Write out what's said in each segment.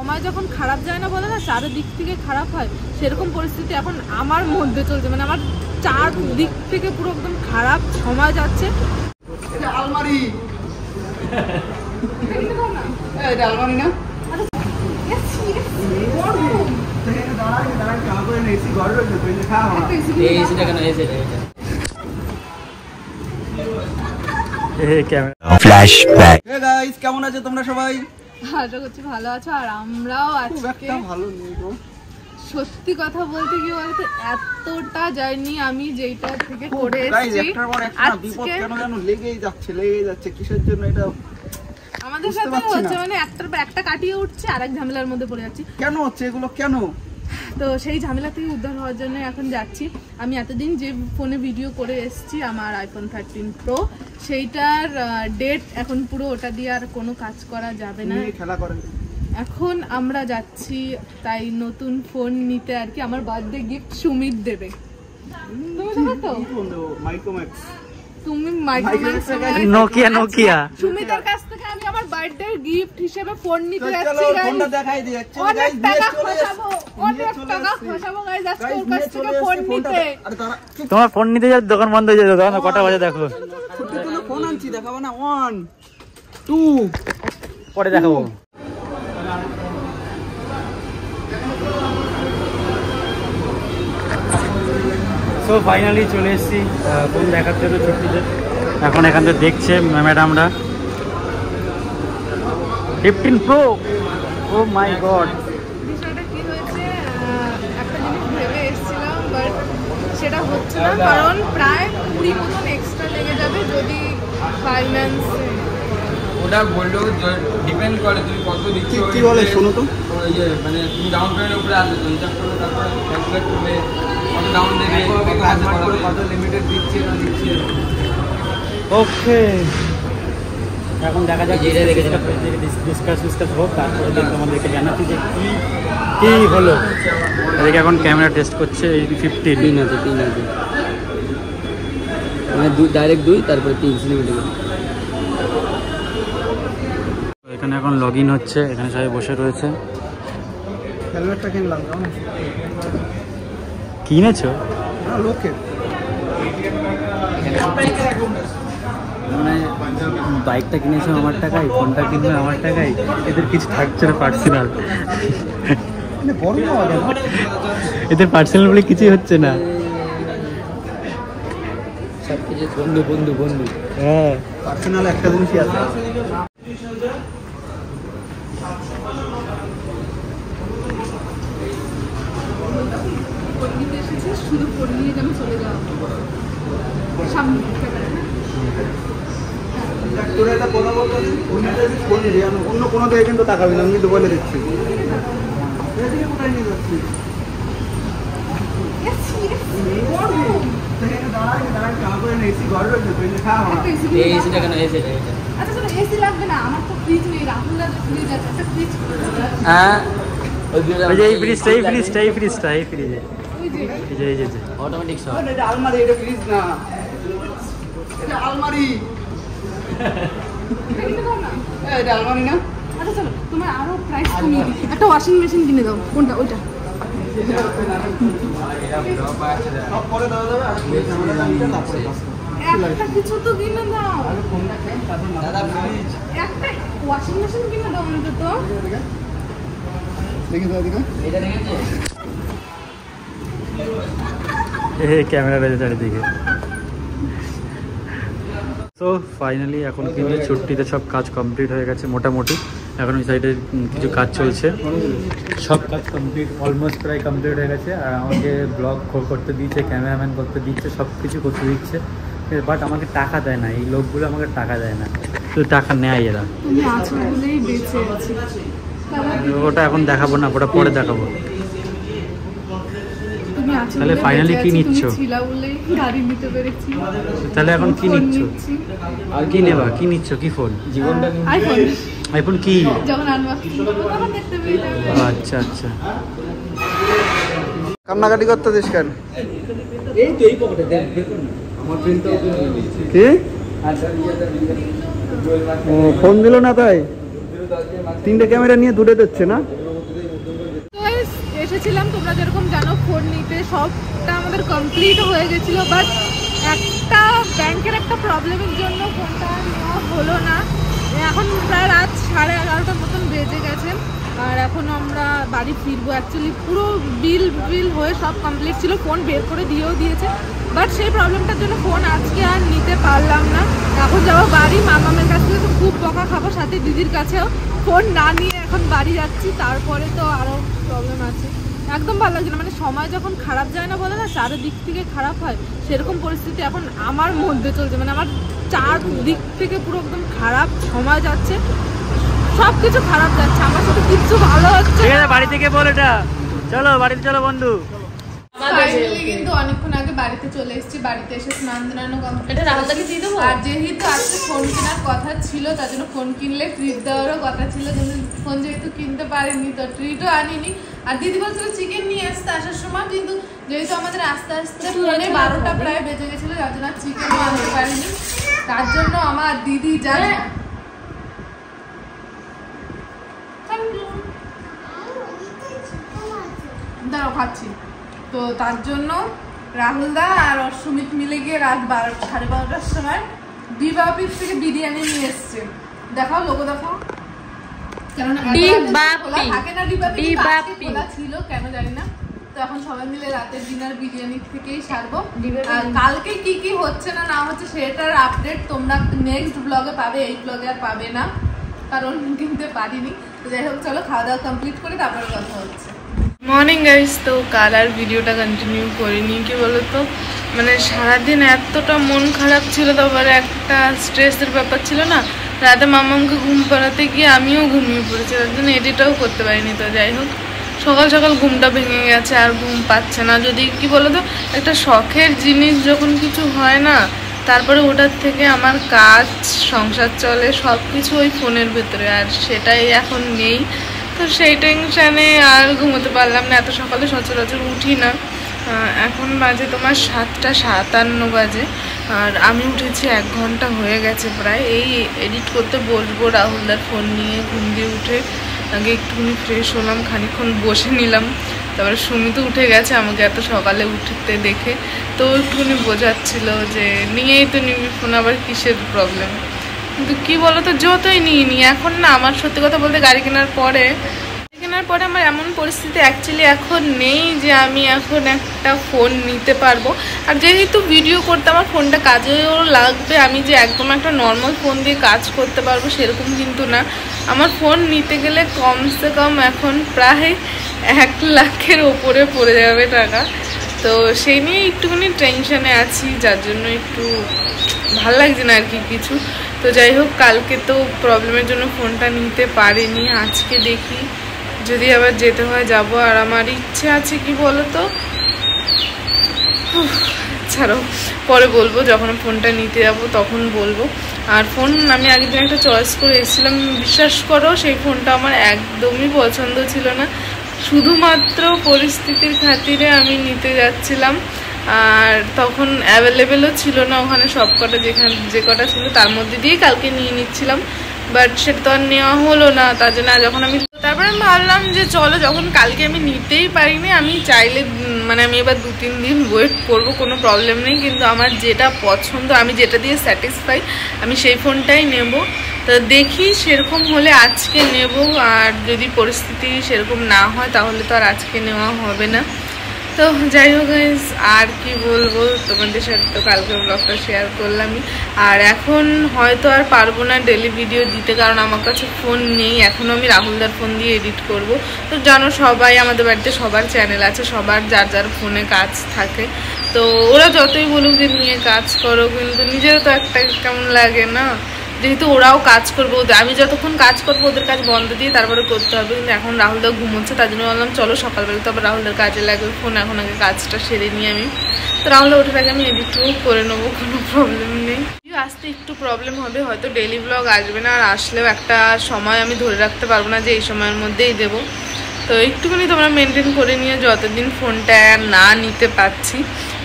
সময় যখন খারাপ যায় না বলে না, চারিদিক থেকে খারাপ হয়, সেরকম পরিস্থিতি এখন আমার মধ্যে চলছে। মানে আমার চারদিক থেকে পুরো একদম খারাপ সময় যাচ্ছে। আলমারি এটা আলমারি না? কেমন আছো তোমরা সবাই? আশা করছি ভালো আছো। আর আমরাও আজকে ভালো নেই গো। সত্যি কথা বলতে কি বলতো, এতটা জার্নি আমি যেটা থেকে করে এসেছি বিপদ কেন যেন লেগেই যাচ্ছে কিসের জন্য এটা আমাদের সাথে হচ্ছে। মানে একটা কাটিয়ে উঠছে আর এক ঝামেলার মধ্যে পড়ে যাচ্ছি। কেন হচ্ছে এগুলো কেন? তো সেই ঝামেলা থেকে উদ্ধার হওয়ার জন্য এখন যাচ্ছি। আমি এতদিন যে ফোনে ভিডিও করে এসেছি আমার আইফোন 13 প্রো, সেইটার ডেট এখন পুরো ওটা দিয়ে আর কোনো কাজ করা যাবে না। খেলা করেন এখন আমরা যাচ্ছি তাই নতুন ফোন নিতে আর কি। আমার বার্থডে গিফট সুমিত দেবে। তুমি দেবে তো? মাইক্রোম্যাক্স। তুমি মাইক্রোম্যাক্স নোকিয়া সুমিতের কাছ থেকে আমি আমার বার্থডে গিফট হিসেবে ফোন নিতে যাচ্ছি। ফোনটা দেখাই দিই। অনেক টাকা খসাবো গাইস আজকে ওর কাছ থেকে ফোন নিতে। তোমার ফোন নিতে যাও, দোকান বন্ধ হয়ে যাবে। দোকান কটা বাজে দেখো। ছোট কোনো ফোন আনছি, দেখাবো না? 1 2 পরে দেখাবো। তো ফাইনালি চলে এসেছি ফোন দেখার জন্য ছুটিতে। এখন এখান থেকে দেখছে ম্যাডামরা 15 প্রো। ও মাই গড। বিষয়টা কি হয়েছে, একটা জিনিস ভেবে এসেছিলাম বাট সেটা হচ্ছে না, কারণ প্রায় 20 মতন এক্সট্রা লেগে যাবে যদি ফাইন্যান্স। ওটা বললো ডিপেন্ড করে তুমি কত দিচ্ছ। কি বলে শোনো তো? ওই যে মানে তুমি ডাউন পেমেন্টের উপরে আসবে, তো হিসাব করবে, তারপরে ক্যালকুলেট করবে কত ডাউন দেবে, কত লিমিটেড দিচ্ছে না দিচ্ছে। ওকে, এখন দেখা যাক ডিসকাস হোক, তারপরে তোমাদেরকে জানাচ্ছি যে কী হলো। এদিকে এখন ক্যামেরা টেস্ট করছে। এই 15 আছে, 3 আছে, মানে ডাইরেক্ট 2, তারপরে 3 সিনেমেটিক। এখানে এখন লগ ইন হচ্ছে, এখানে সবাই বসে রয়েছে। হেলমেটটা কিনলাম। কিনেছো? হ্যাঁ, লোকে মানে বাইকটা কিনেছো আমার টাকায়, ফোনটা কিনবে আমার টাকায়, এদের কিছু থাকছে না পার্সোনাল। এদের পার্সোনাল বলে কিছুই হচ্ছে না, সব কিছু বন্ধু বন্ধু বন্ধু। হ্যাঁ, পার্সোনাল একটা জিনিসই আছে। শুধু ফোন নিয়ে আমি চলে যাবো সামনে। অন্য কোনো দিকে কিন্তু তাকাবি না, আমি কিন্তু বলে দিচ্ছি। এসি লাগবে না, আমার তো ফ্রিজ নেই। রাহুলদার ফ্রিজ আছে, একটা ফ্রিজ। হ্যাঁ, এই ফ্রিজটা, এই ফ্রিজটা, এই ফ্রিজটা, এই ফ্রিজে এই যে অটোমেটিক সব। এটা আলমারি, এটা ফ্রিজ না, এটা আলমারি। এটা আলমারি না? আচ্ছা চলো, তোমার আরো প্রাইস কমিয়ে দিই। একটা ওয়াশিং মেশিন কিনে দাও। কোনটা? ওইটা। পরে দেওয়া যাবে। একটা কিছু তো কিনে দাও। একটা ওয়াশিং মেশিন কিনে দাও অন্তত। দেখি তো এদিকে। ক্যামেরা রয়েছে চারিদিকে। তো ফাইনালি এখন কিন্তু ছুটিতে সব কাজ কমপ্লিট হয়ে গেছে মোটামুটি। এখন ওই সাইডে কিছু কাজ চলছে, সব কাজ কমপ্লিট, অলমোস্ট প্রায় কমপ্লিট হয়ে গেছে। আর আমাকে ব্লগ করতে দিচ্ছে, ক্যামেরাম্যান করতে দিচ্ছে, সব কিছু করতে দিচ্ছে। বাট আমাকে টাকা দেয় না, এই লোকগুলো আমাকে টাকা দেয় না, শুধু টাকা নেয় এরা। তুমি আছো বলেই বেঁচে আছি। ওটা এখন দেখাবো না, ওটা পরে দেখাবো। তাহলে ফাইনালি কি নিচ্ছ? তাহলে এখন কি নিচ্ছ? আর কি নেবা? কি নিচ্ছ? কি ফোন? জীবনটা আইফোন কি? আচ্ছা আচ্ছা, কান্নাকাটি করতে দিস কেন? এই তো এই পকেটে দেখুন আমার প্রিন্টটা ওপেন হয়ে গেছে। কি? ও ফোন দিল না তাই? 3টে ক্যামেরা নিয়ে দুটো দিচ্ছে না? এসেছিলাম তোমরা যেরকম জানো ফোন নিতে, সবটা আমাদের কমপ্লিট হয়ে গেছিলো, বাট একটা ব্যাংকের একটা প্রবলেমের জন্য ফোনটা নেওয়া হলো না। এখন প্রায় রাত 11:30 মতন বেজে গেছে, আর এখন আমরা বাড়ি ফিরবো। অ্যাকচুয়ালি পুরো বিল হয়ে সব কমপ্লিট ছিল, ফোন বের করে দিয়েও দিয়েছে, বাট সেই প্রবলেমটার জন্য ফোন আজকে আর নিতে পারলাম না। এখন যাবো বাড়ি, মামামের কাছ থেকে তো খুব বকা খাবো, সাথে দিদির কাছেও। ফোন না নিয়ে এখন বাড়ি যাচ্ছি, তারপরে তো আরও প্রবলেম আছে। একদম ভালো লাগছে না, মানে সময় যখন খারাপ যায় না বলে না, চারিদিক থেকে খারাপ হয়, সেরকম পরিস্থিতি এখন আমার মধ্যে চলছে। মানে আমার চারদিক থেকে পুরো একদম খারাপ সময় যাচ্ছে, সব কিছু খারাপ যাচ্ছে, আমার সাথে কিছু ভালো হচ্ছে। বাড়ি থেকে বল এটা, চলো বাড়িতে চলো বন্ধু। ফাইনালি কিন্তু অনেকক্ষণ আগে বাড়িতে চলে এসেছি, বাড়িতে এসে স্নান দানো কমপ্লিট। আর যেহেতু আজকে ফোন কেনার কথা ছিল, তার জন্য ফোন কিনলে ট্রিট দেওয়ারও কথা ছিল, কিন্তু ফোন যেহেতু কিনতে পারিনি তো ট্রিটও আনিনি। আর দিদি বলছিল চিকেন নিয়ে আসতে আসার সময়, কিন্তু যেহেতু আমাদের আস্তে আস্তে ফোনে 12টা প্রায় বেজে গেছিলো, যার জন্য চিকেনও আনতে পারিনি। তার জন্য আমার দিদি জানে দাঁড়াও খাচ্ছি, তো তার জন্য রাহুলদা আর সুমিত মিলে গিয়ে রাত 12:30টার সময় ডিবা অফিস থেকে বিরিয়ানি নিয়ে এসছে। দেখাও লোগো দেখাও, থাকে না ডিবা ছিল কেন জানি না। তো এখন সবাই মিলে রাতের ডিনার বিরিয়ানি থেকেই সারবো। আর কালকে কি কি হচ্ছে না না হচ্ছে সেটার আপডেট তোমরা নেক্সট ব্লগে পাবে, এই ব্লগে আর পাবে না, কারণ কিনতে পারিনি। তো যাই হোক চলো খাওয়া দাওয়া কমপ্লিট করে তারপরে কথা হচ্ছে। মর্নিং গাইস, তো কাল আর ভিডিওটা কন্টিনিউ করিনি, কি বলতো মানে সারাদিন এতটা মন খারাপ ছিল, তারপরে একটা স্ট্রেসের ব্যাপার ছিল না, রাতে মামাকে ঘুম পাড়াতে গিয়ে আমিও ঘুমিয়ে পড়েছি, তার জন্য এডিটও করতে পারিনি। তো যাই হোক সকাল সকাল ঘুমটা ভেঙে গেছে, আর ঘুম পাচ্ছে না। যদি কি বলতো একটা শখের জিনিস যখন কিছু হয় না, তারপরে ওটার থেকে আমার কাজ সংসার চলে সব কিছু ওই ফোনের ভেতরে, আর সেটাই এখন নেই। তো সেই টেনশানে আর ঘুমোতে পারলাম না, এত সকালে সচরাচর উঠি না। এখন বাজে তোমার 7:57 বাজে, আর আমি উঠেছি 1 ঘন্টা হয়ে গেছে প্রায়। এই এডিট করতে বসবো রাহুলদার ফোন নিয়ে। ঘুম দিয়ে উঠে আগে একটুখানি ফ্রেশ হলাম, খানিকক্ষণ বসে নিলাম, তারপরে সুমিতও উঠে গেছে আমাকে এত সকালে উঠতে দেখে, তো একটুখানি বোঝাচ্ছিল যে নিয়েই তো নিবি ফোন, আবার কিসের প্রবলেম। কিন্তু কী বলো তো, যতই নিই এখন না, আমার সত্যি কথা বলতে গাড়ি কেনার পরে আমার এমন পরিস্থিতি অ্যাকচুয়ালি এখন নেই যে আমি এখন একটা ফোন নিতে পারবো। আর যেহেতু ভিডিও করতে আমার ফোনটা কাজেও লাগবে, আমি যে একদম একটা নর্মাল ফোন দিয়ে কাজ করতে পারবো সেরকম কিন্তু না। আমার ফোন নিতে গেলে কমসে কম এখন প্রায় 1 লাখের ওপরে পড়ে যাবে টাকা। তো সেই নিয়ে একটুখানি টেনশানে আছি, যার জন্য একটু ভাল লাগছে না আর কি কিছু। তো যাই হোক কালকে তো প্রবলেমের জন্য ফোনটা নিতে পারিনি, আজকে দেখি যদি আবার যেতে হয় যাব। আর আমার ইচ্ছে আছে কি বলো তো, ছাড়ো পরে বলবো, যখন ফোনটা নিতে যাব তখন বলবো। আর ফোন আমি আগের দিন একটা চয়েস করে এসেছিলাম, বিশ্বাস করো সেই ফোনটা আমার একদমই পছন্দ ছিল না, শুধুমাত্র পরিস্থিতির খাতিরে আমি নিতে যাচ্ছিলাম। আর তখন অ্যাভেলেবেলও ছিল না ওখানে, সব কটা যে কটা ছিল তার মধ্যে দিয়েই কালকে নিয়ে নিচ্ছিলাম, বাট সেটা তো আর নেওয়া হলো না। তার জন্য যখন আমি তারপরে ভাবলাম যে চলো, যখন কালকে আমি নিতেই পারিনি, আমি চাইলে মানে আমি এবার 2-3 দিন ওয়েট করবো, কোনো প্রবলেম নেই, কিন্তু আমার যেটা পছন্দ, আমি যেটা দিয়ে স্যাটিসফাই, আমি সেই ফোনটাই নেব। তো দেখি সেরকম হলে আজকে নেব, আর যদি পরিস্থিতি সেরকম না হয় তাহলে তো আর আজকে নেওয়া হবে না। তো যাই হোক গাইস, আর কি বলবো, তোমাদের সাথে তো কালকে ব্লগটা শেয়ার করলামই। আর এখন হয়তো আর পারবো না ডেলি ভিডিও দিতে, কারণ আমার কাছে ফোন নেই, এখনও আমি রাহুলদার ফোন দিয়ে এডিট করব। তো জানো সবাই আমাদের বাড়িতে সবার চ্যানেল আছে, সবার যার যার ফোনে কাজ থাকে, তো ওরা যতই বলুক যে নিয়ে কাজ করো, কিন্তু নিজেরও তো একটা কেমন লাগে না, যেহেতু ওরাও কাজ করবো, আমি যতক্ষণ কাজ করবো ওদের কাজ বন্ধ দিয়ে তারপরে করতে হবে। কিন্তু এখন রাহুলদা ঘুমোচ্ছে, তার জন্য বললাম চলো সকালবেলা তো আবার রাহুলদার কাজে লাগবে ফোন, এখন আগে কাজটা সেরে নিয়ে আমি, তো রাহুলদা ওঠার আগে আমি এডিটও করে নেবো, কোনো প্রবলেম নেই। আসতে একটু প্রবলেম হবে, হয়তো ডেলি ব্লগ আসবে না, আর আসলেও একটা সময় আমি ধরে রাখতে পারবো না যে এই সময়ের মধ্যেই দেবো। তো একটুখানি তোমরা মেনটেন করে নিয়ে, যতদিন ফোনটা না নিতে পারছি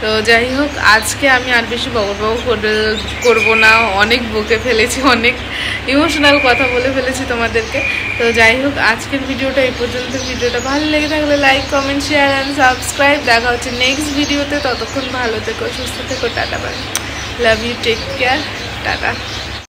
তো যাই হোক, আজকে আমি আর বেশি বকবক করবো না, অনেক বকে ফেলেছি, অনেক ইমোশনাল কথা বলে ফেলেছি তোমাদেরকে। তো যাই হোক, আজকের ভিডিওটা এই পর্যন্ত। ভিডিওটা ভালো লেগে থাকলে like, comment, share and subscribe. দেখা হচ্ছে নেক্সট ভিডিওতে। ততক্ষণ ভালো থেকো, সুস্থ থেকো, tata bye, love you, take care, tata.